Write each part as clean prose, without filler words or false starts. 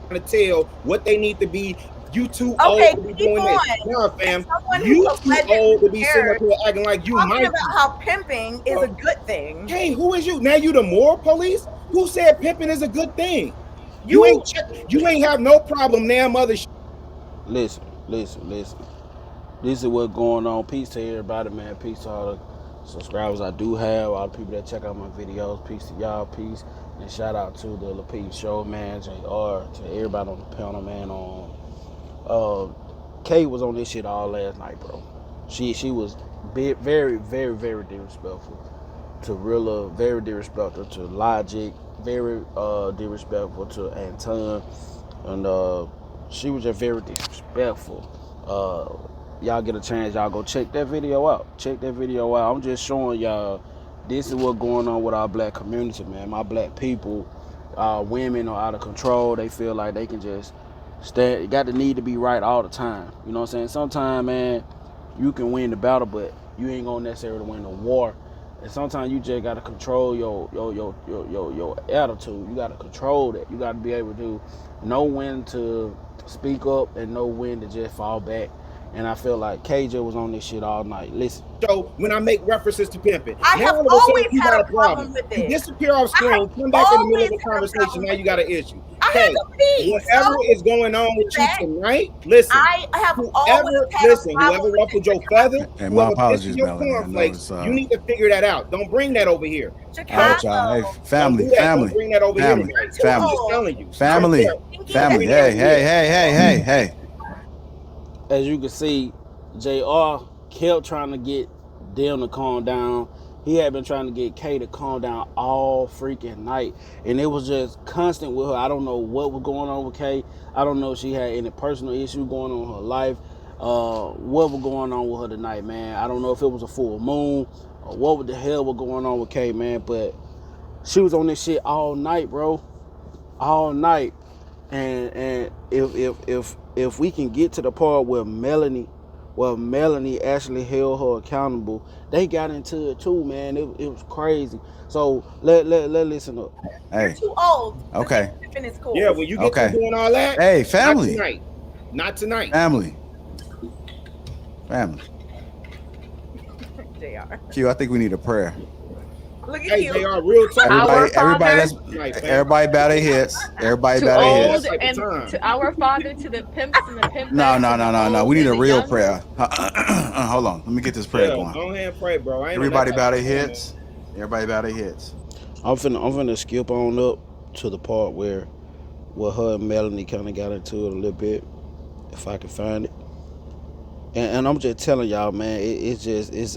to tell what they need to be. You too old Okay, to be keep doing this. on. Nah, As fam, someone who you too old allegedly to be sitting up cares, here acting like you talking might about be. how pimping is a good thing. Hey, who is you? Now you the moral police? Who said pimping is a good thing? You You ain't you ain't have no problem now, mother. Listen, listen, listen. This is what's going on. Peace to everybody, man. Peace to all the subscribers I do have, all the people that check out my videos. Peace to y'all, peace. And shout out to the LaPeace Show, man, JR, to everybody on the panel, man. Kay was on this shit all last night, bro. She was very, very, very disrespectful to Rilla, very disrespectful to Logic, very disrespectful to Anton, and she was just very disrespectful. Y'all get a chance, y'all go check that video out. Check that video out. I'm just showing y'all this is what's going on with our black community, man. My black people, women are out of control. They feel like they can just stand, got the need to be right all the time. You know what I'm saying? Sometimes, man, you can win the battle, but you ain't gonna necessarily win the war. And sometimes you just gotta control your attitude. You gotta control that. You gotta be able to know when to speak up and know when to just fall back. And I feel like KJ was on this shit all night. Listen. Show when I make references to pimping. I Now have all of a sudden always you had got a a problem problem. with You it. disappear off I have screen, come back in the middle always of the had a conversation. problem Now with you got it. an issue. I had Hey, to pee. whatever So is going on do with you that. tonight, listen. I have always Whoever, had a listen, whoever problem with it. ruffled your feather, And my whoever pissed in apologies, your Melanie. I know cornflakes, it's you need to figure that out. Don't bring that over here. all Don't right, y'all. Hey, Chicago. don't family, do that. Don't family, bring that over here family, You're tonight. too I'm family, just old. telling you. You're Don't family, thinking don't that family. bring that Hey, over hey, here. hey, hey, hey, hey. As you can see, JR kept trying to get them to calm down. He had been trying to get Kay to calm down all freaking night. And it was just constant with her. I don't know what was going on with Kay. I don't know if she had any personal issue going on in her life. What was going on with her tonight, man? I don't know if it was a full moon or what the hell was going on with Kay, man. But she was on this shit all night, bro. All night. And if we can get to the part where Melanie actually held her accountable, they got into it too, man. It was crazy. So let listen up. you're Hey, too old to okay, think pimping is Yeah, cool. when you get through okay. doing all that, Hey, not family, tonight. Not tonight. family, family. JR. Q, I think we need a prayer. Look at Hey, you. JR, real talk. We got Our Everybody, Father, let's tonight, fam. everybody bow their heads. Everybody to bow their Ain't that old heads. type of and time. to our Father, to the pimps and the No, pimpettes no, and no, the no, no. old We need and a the real young. prayer. Hold on. Let me get this prayer Yeah, going. go ahead and pray, bro. I ain't on that Everybody type bow of their time, man. heads. Everybody bow their heads. I'm finna skip on up to the part where her and Melanie kind of got into it a little bit, if I can find it. And I'm just telling y'all, man, it's just it's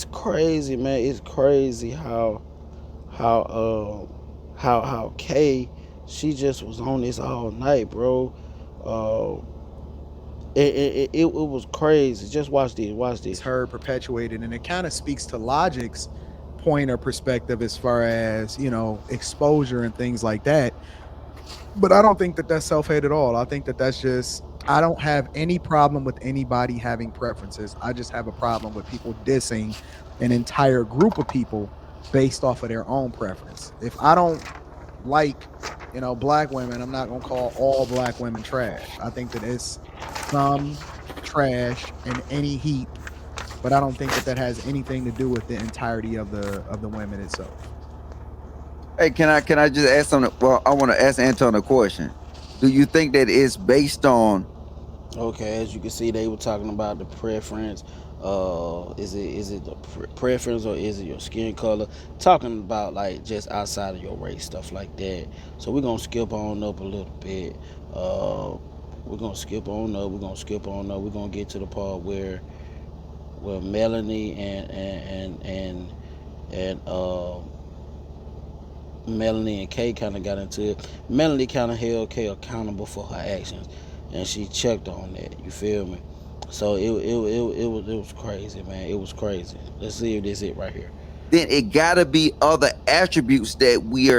crazy, man. It's crazy how Kay, she just was on this all night, bro. Uh, it was crazy. Just watch this. Watch It's this. her perpetuated, and it kind of speaks to Logic's point or perspective as far as, you know, exposure and things like that. But I don't think that that's self-hate at all. I think that that's just, I don't have any problem with anybody having preferences. I just have a problem with people dissing an entire group of people based off of their own preference. If I don't like, you know, black women, I'm not going to call all black women trash. I think that it's some trash in any heap, but I don't think that that has anything to do with the entirety of the women itself. Hey, can I just ask something? Well, I want to ask Anton a question. Do you think that it's based on? Okay, as you can see, they were talking about the preference. Is it the preference or is it your skin color? Talking about like just outside of your race, stuff like that. So we're gonna skip on up a little bit. Uh, we're gonna skip on up. We're gonna skip on up. We're gonna get to the part where Melanie and Melanie and Kay kind of got into it. Melanie kind of held Kay accountable for her actions, and she checked on that. You feel me? So it was crazy, man. It was crazy. Let's see if this it right here. Then it got to be other attributes that we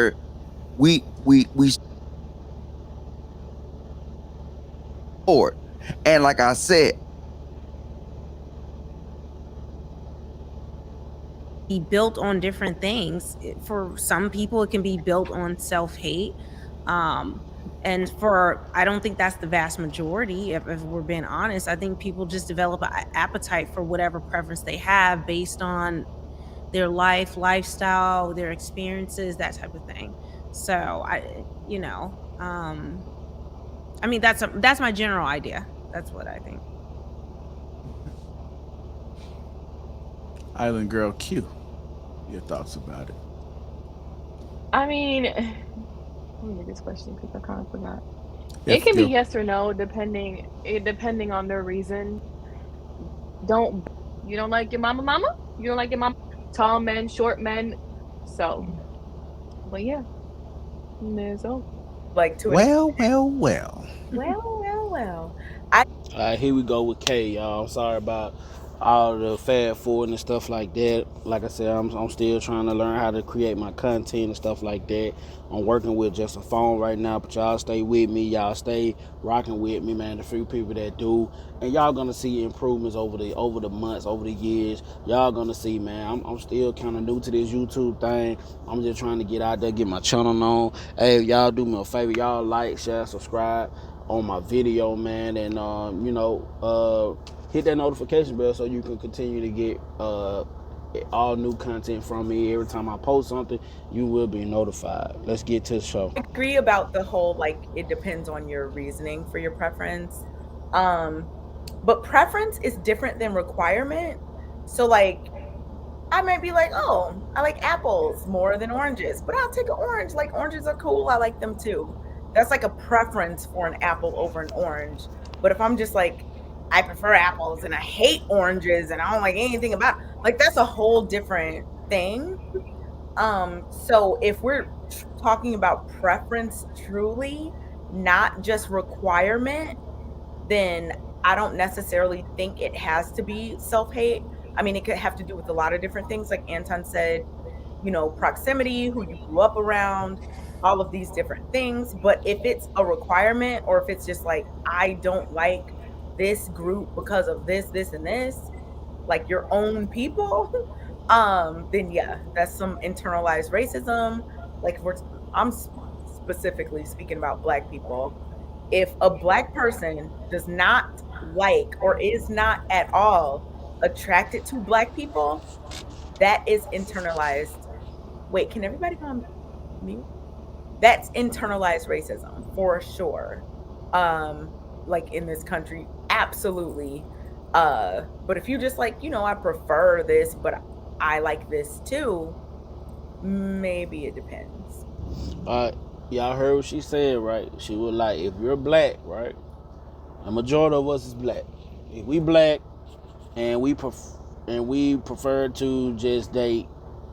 support. And like I said, be built on different things. For some people, it can be built on self hate. And I don't think that's the vast majority. If we're being honest, I think people just develop an appetite for whatever preference they have based on their lifestyle, their experiences, that type of thing. So I mean, that's my general idea. That's what I think. Island Girl Q, your thoughts about it? I mean, let me get this question because I kind of forgot. Yeah, It can be Q. yes or no, depending on their reason. Don't You don't like your mama? You don't like your mama? Tall men, short men. So, but yeah, so. Like to an Well, well, well. well. All right, here we go with K, y'all. I'm sorry about all the fast forward and stuff like that. Like I said, I'm still trying to learn how to create my content and stuff like that. I'm working with just a phone right now, but y'all stay with me. Y'all stay rocking with me, man. The few people that do, and y'all gonna see improvements over the months, over the years. Y'all gonna see, man. I'm still kind of new to this YouTube thing. I'm just trying to get out there, get my channel on. Hey, y'all do me a favor, y'all like, share, subscribe on my video, man, and hit that notification bell so you can continue to get all new content from me. Every time I post something, you will be notified. Let's get to the show. I agree about the whole like it depends on your reasoning for your preference. But preference is different than requirement. So like I might be like, oh, I like apples more than oranges, but I'll take an orange. Like oranges are cool. I like them too. That's like a preference for an apple over an orange. But if I'm just like, I prefer apples and I hate oranges and I don't like anything about like that's a whole different thing. So if we're talking about preference truly, not just requirement, then I don't necessarily think it has to be self-hate. I mean, it could have to do with a lot of different things, like Anton said, proximity, who you grew up around, all of these different things. But if it's a requirement, or if it's just like, I don't like this group because of this, this, and this, like your own people, then yeah, that's some internalized racism. Like I'm specifically speaking about Black people. If a Black person does not like or is not at all attracted to Black people, that is internalized. Wait, can everybody go on mute? That's internalized racism for sure. Like in this country, absolutely. But if you just like, I prefer this, but I like this too, maybe it depends. Y'all heard what she said, right? She was like, if you're Black, right? A majority of us is Black. If we Black and we prefer to just date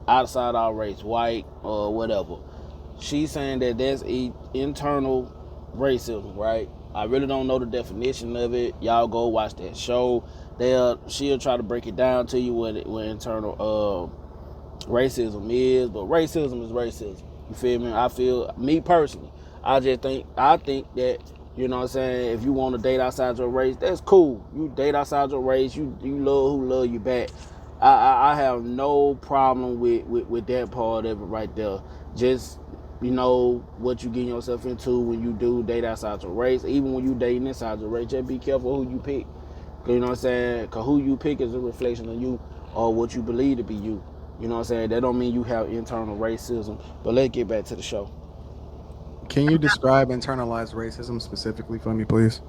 outside our race, white or whatever. She's saying that that's internal racism, right? I really don't know the definition of it. Y'all go watch that show. She'll try to break it down to you what internal racism is, but racism is racism. You feel me? Me personally, I think that, you know what I'm saying, if you want to date outside your race, that's cool. You date outside your race, you love who love you back. I have no problem with that part of it right there. Just, what you getting yourself into when you do date outside your race. Even when you dating inside your race, just be careful who you pick. You know what I'm saying? Because who you pick is a reflection of you or what you believe to be you. You know what I'm saying? That don't mean you have internal racism. But let's get back to the show. Can you describe internalized racism specifically for me, please?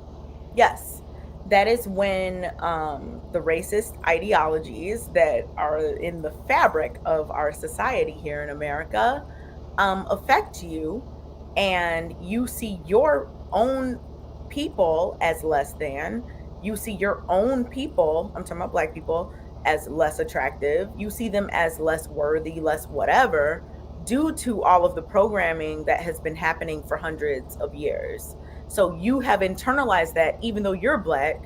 Yes. That is when the racist ideologies that are in the fabric of our society here in America affect you, and you see your own people as less than. You see your own people, I'm talking about Black people, as less attractive. You see them as less worthy, less whatever, due to all of the programming that has been happening for hundreds of years. So you have internalized that even though you're Black,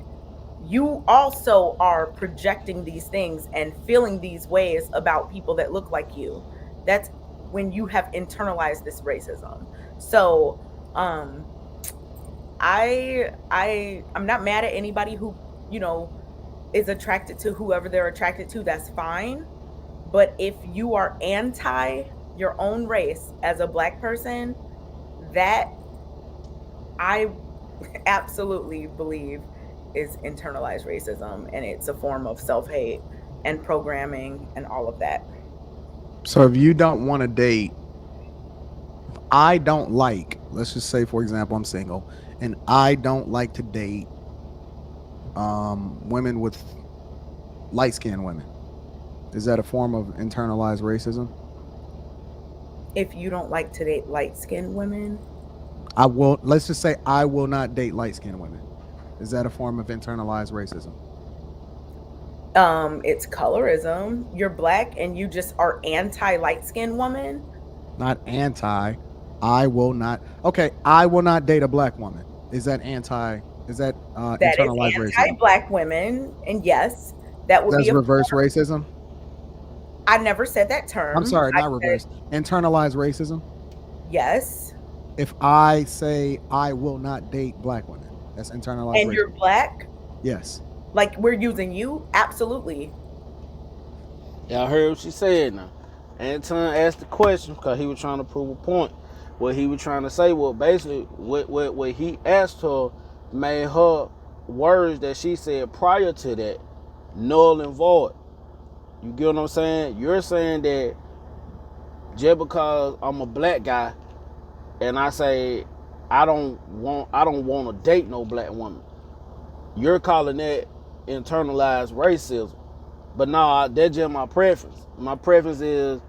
you also are projecting these things and feeling these ways about people that look like you. That's when you have internalized this racism. So I'm not mad at anybody who, is attracted to whoever they're attracted to. That's fine. But if you are anti your own race as a Black person, that I absolutely believe is internalized racism, and it's a form of self-hate and programming and all of that. So if you don't want to date, I don't like, let's just say, for example, I'm single and I don't like to date women with light-skinned women. Is that a form of internalized racism? If you don't like to date light-skinned women, Let's just say I will not date light-skinned women. Is that a form of internalized racism? it's colorism. You're black and you just are anti-light-skinned woman. Not anti. I will not. Okay, I will not date a black woman. Is that anti? Is that That internalized is racism? anti-black women, and yes, that would That's be a reverse racism. I never said that term. I'm sorry, I not reverse. Internalized racism. Yes. If I say I will not date black women, that's internalized And racism. you're black, Yes. like we're using you, absolutely. Y'all heard what she said now. Anton asked the question because he was trying to prove a point. What he was trying to say was basically what he asked her made her words that she said prior to that null and void. You get what I'm saying? You're saying that just because I'm a black guy and I say I don't want to date no black woman, you're calling that internalized racism. But no, that's just my preference. My preference is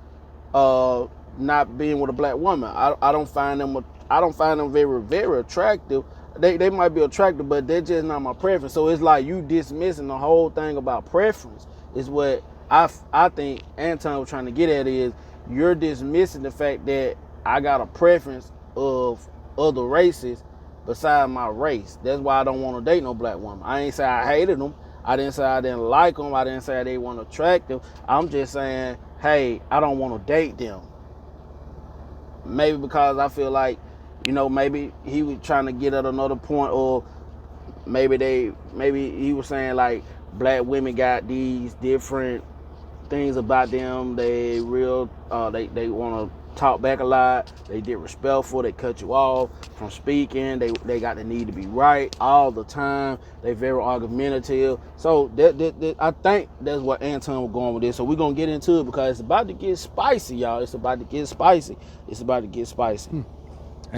not being with a black woman. I don't find them very, very attractive. They might be attractive, but they're just not my preference. So it's like you dismissing the whole thing about preference is what I think Anton was trying to get at, is you're dismissing the fact that I got a preference of other races besides my race. That's why I don't want to date no black woman. I ain't say I hated them. I didn't say I didn't like them. I didn't say they weren't attractive. I'm just saying, hey, I don't want to date them. Maybe because I feel like, maybe he was trying to get at another point, or maybe he was saying like black women got these different things about them. They they want to talk back a lot. They disrespectful. They cut you off from speaking. They got the need to be right all the time. They very argumentative. So that I think that's what Anton was going with this. So we're gonna get into it because it's about to get spicy, y'all. It's about to get spicy.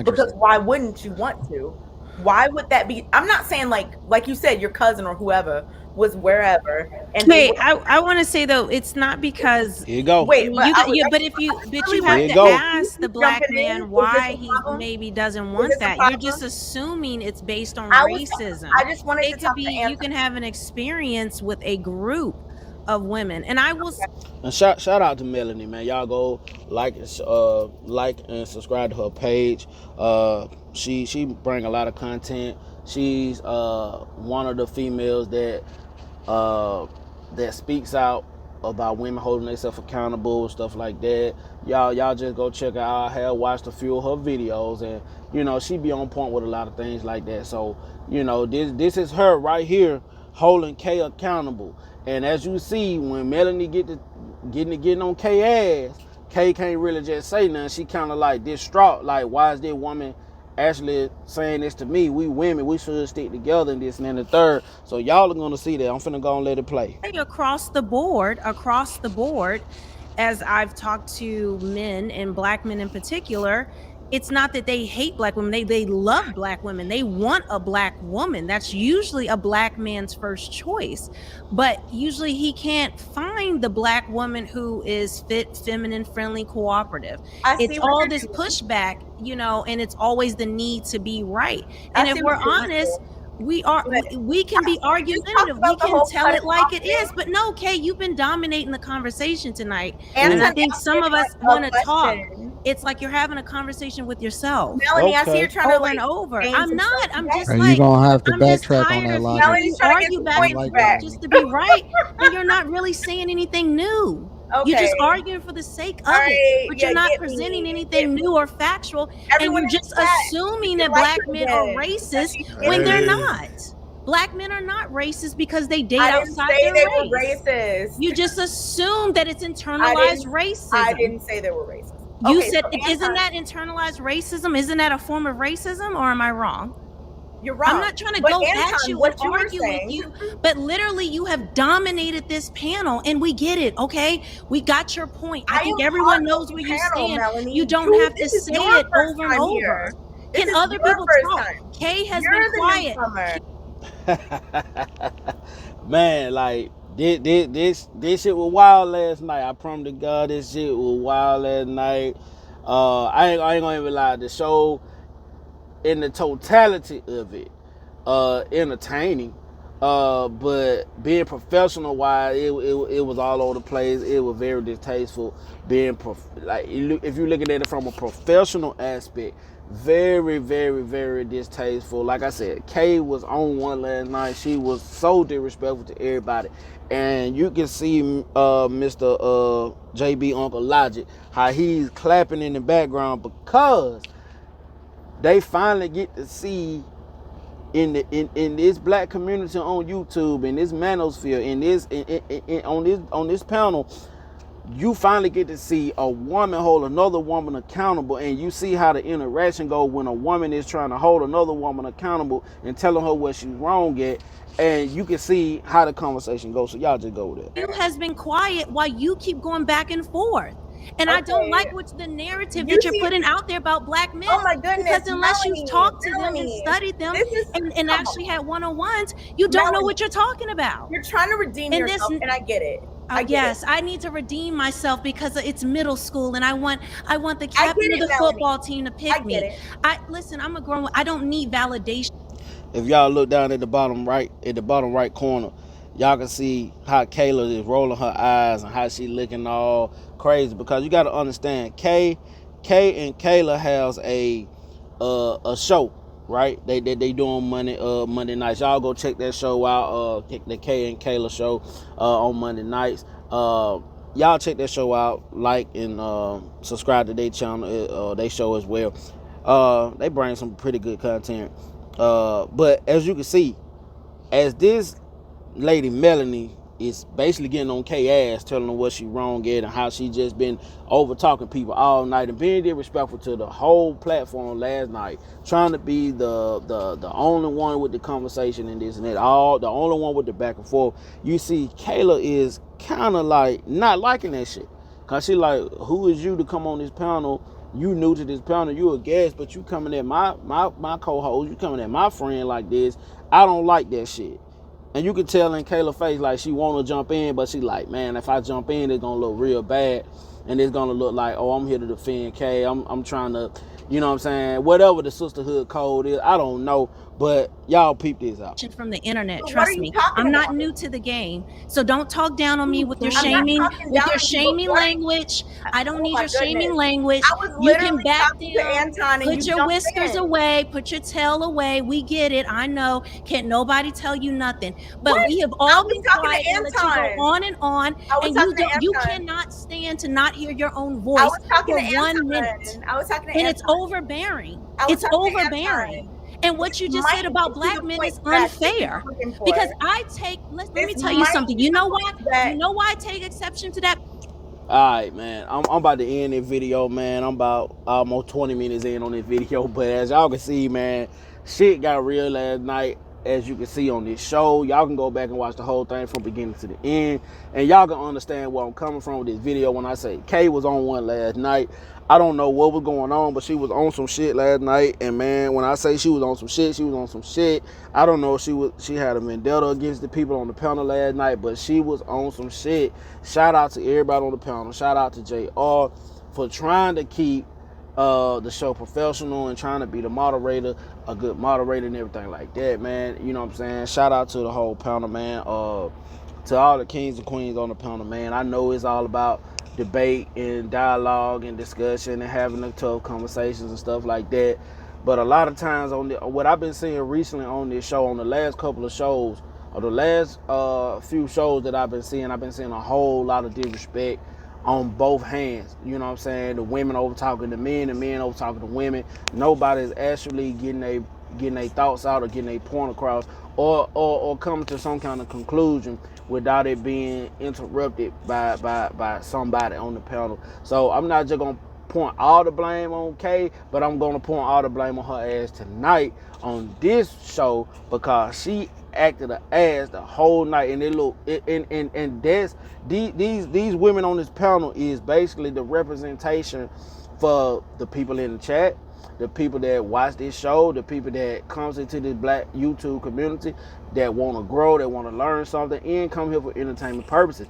Because why wouldn't you want to? Why would that be? I'm not saying like you said, your cousin or whoever was wherever. And Wait, I want to say though, it's not because. Here you go. Wait, but you have to ask the black man why he maybe doesn't want that. You're just assuming it's based on racism. I just wanted to talk to Anton. You can have an experience with a group of women, and I will. And shout out to Melonie, man. Y'all go like and subscribe to her page. She bring a lot of content. She's one of the females that speaks out about women holding themselves accountable and stuff like that. Y'all just go check her out. I have watched a few of her videos, and she be on point with a lot of things like that. So this is her right here holding K accountable. And as you see, when Melonie getting on K ass, K can't really just say nothing. She kind of like distraught, like, why is this woman actually saying this to me? We women, we should stick together and this and then the third. So y'all are gonna see that. I'm finna go and let it play. Across the board, as I've talked to men, and black men in particular, it's not that they hate black women. They love black women. They want a black woman. That's usually a black man's first choice. But usually he can't find the black woman who is fit, feminine, friendly, cooperative. It's all this pushback, and it's always the need to be right. And if we're honest, we can be argumentative. We can tell it like it is. But no, Kay, you've been dominating the conversation tonight. And I think some of us want to talk. It's like you're having a conversation with yourself. Melonie, I see you're trying over and over. I'm not. I'm just and like, you're gonna have to I'm backtrack on that logic. Melonie's trying to get back just to be right, and you're not really saying anything new. Okay. You're just arguing for the sake of it, but you're not presenting anything new or factual. Everyone, and you're just assuming that black men are racist when they're not. Black men are not racist because they date outside their race. Were racist. You just assume that it's internalized racism. I didn't say they were racist. You Okay, said, so isn't Anton, that internalized racism? Isn't that a form of racism, or am I wrong? you're wrong. I'm not trying to But go at Anton, you what and you were argue with saying, you, but literally you have dominated this panel, and we get it, okay? We got your point. I I think am everyone part of knows the where you panel, stand. Melonie. You don't have to This is say your it first over and time over. here. This Can is other your people first talk? time. Kay has You're been the quiet. newcomer. Man, like this shit was wild last night. I promise to God, this shit was wild last night. I ain't gonna even lie. The show, in the totality of it, entertaining. But being professional wise, it was all over the place. It was very distasteful. Like, if you're looking at it from a professional aspect, very, very, very distasteful. Like I said, Kay was on one last night. She was so disrespectful to everybody, and you can see Mr. JB Uncle Logic, how he's clapping in the background because they finally get to see in this black community on YouTube, in this manosphere, on this panel, you finally get to see a woman hold another woman accountable, and you see how the interaction go when a woman is trying to hold another woman accountable and telling her what she's wrong at, and you can see how the conversation goes. So y'all just go with that. You has been quiet while you keep going back and forth. And I don't Okay. like what's the narrative You that you're see- putting out there about black men. Oh my goodness, Because unless you've Melonie, talked to them and Melonie, studied them this is- and come actually on. had one-on-ones, you don't know Melonie, what you're talking about. You're trying to redeem And this- yourself, and I get it. I get yes, it. I need to redeem myself because it's middle school, and I want the I captain get of the it, football Melonie. team to I pick get me. it. Listen, I'm a grown. I don't need validation. If y'all look down at the bottom right corner, y'all can see how Kayla is rolling her eyes and how she looking all crazy, because you got to understand, Kay and Kayla has a show, right? They doing Monday nights. Y'all go check that show out. The Kay and Kayla show on Monday nights. Y'all check that show out, like and subscribe to their channel, they show as well. They bring some pretty good content. But as you can see, as this lady Melonie is basically getting on Kay ass, telling her what she wrong at and how she just been over talking people all night and being disrespectful to the whole platform last night, trying to be the only one with the conversation and this and that, all the only one with the back and forth. You see, Kayla is kind of like not liking that shit, cause she like, who is you to come on this panel? You new to this panel, you a guest, but you coming at my co-host, you coming at my friend like this. I don't like that shit. And you can tell in Kayla's face, like, she want to jump in, but she like, man, if I jump in, it's going to look real bad. And it's going to look like, oh, I'm here to defend Kay. I'm trying to, you know what I'm saying? Whatever the sisterhood code is, I don't know. But y'all peep this out. From the internet, But trust me. I'm not new to the game, so don't talk down on me with your shaming, language. I don't need your shaming language. You can back down, put your whiskers away, put your tail away. We get it. I know. Can't nobody tell you nothing. But we have all been quiet and let you go on, and you cannot stand to not hear your own voice for 1 minute. And it's overbearing. It's overbearing. And what you just said about black men is unfair, because let me tell you something. You know why? You know why I take exception to that? All right, man. I'm about to end this video, man. I'm about almost 20 minutes in on this video, but as y'all can see, man, shit got real last night. As you can see on this show, y'all can go back and watch the whole thing from beginning to the end, and y'all can understand where I'm coming from with this video when I say Kay was on one last night. I don't know what was going on, but she was on some shit last night. And man, when I say she was on some shit, she was on some shit. I don't know if she had a vendetta against the people on the panel last night, but she was on some shit. Shout out to everybody on the panel. Shout out to JR for trying to keep the show professional and trying to be the moderator, a good moderator and everything like that, man. You know what I'm saying? Shout out to the whole panel, man. To all the kings and queens on the panel, man. I know it's all about debate and dialogue and discussion and having the tough conversations and stuff like that. But a lot of times what I've been seeing recently on this show, on the last couple of shows, or the last few shows that I've been seeing a whole lot of disrespect on both hands. You know what I'm saying? The women over talking to men, the men over talking to women. Nobody's actually getting their thoughts out or getting a point across, or coming to some kind of conclusion without it being interrupted by somebody on the panel. So I'm not just gonna point all the blame on Kay, but I'm gonna point all the blame on her ass tonight on this show because she acted an ass the whole night. And they look, and that's these women on this panel is basically the representation for the people in the chat, the people that watch this show, the people that comes into this black YouTube community that want to grow, that want to learn something, and come here for entertainment purposes.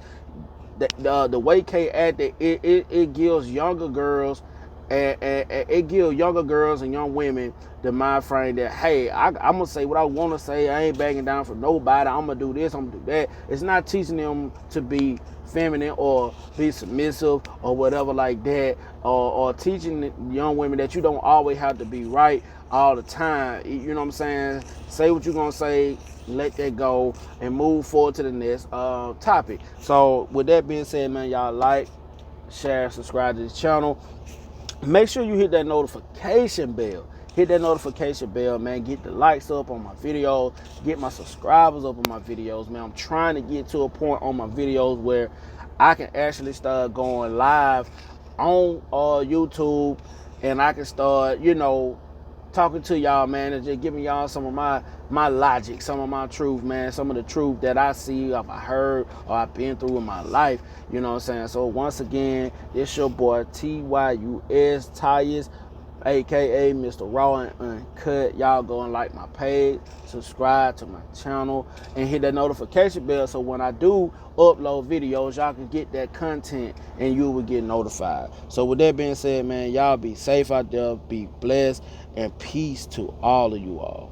The way Kay acted, it gives younger girls, and it gives younger girls and young women the mind frame that, hey, I'm gonna say what I want to say. I ain't backing down for nobody. I'm gonna do this. I'm gonna do that. It's not teaching them to be feminine or be submissive or whatever like that, or teaching young women that you don't always have to be right all the time. You know what I'm saying? Say what you're gonna say, let that go, and move forward to the next topic. So with that being said, man, y'all like, share, subscribe to this channel. Make sure you hit that notification bell. Hit that notification bell, man. Get the likes up on my videos. Get my subscribers up on my videos, man. I'm trying to get to a point on my videos where I can actually start going live on YouTube, and I can start, talking to y'all, man, and just giving y'all some of my logic, some of my truth, man, some of the truth that I see, or I heard, or I've been through in my life. You know what I'm saying? So once again, it's your boy TYUS Tyus, aka Mr. Raw and Uncut. Y'all go and like my page, subscribe to my channel, and hit that notification bell so when I do upload videos, y'all can get that content and you will get notified. So with that being said, man, y'all be safe out there, be blessed, and peace to all of you all.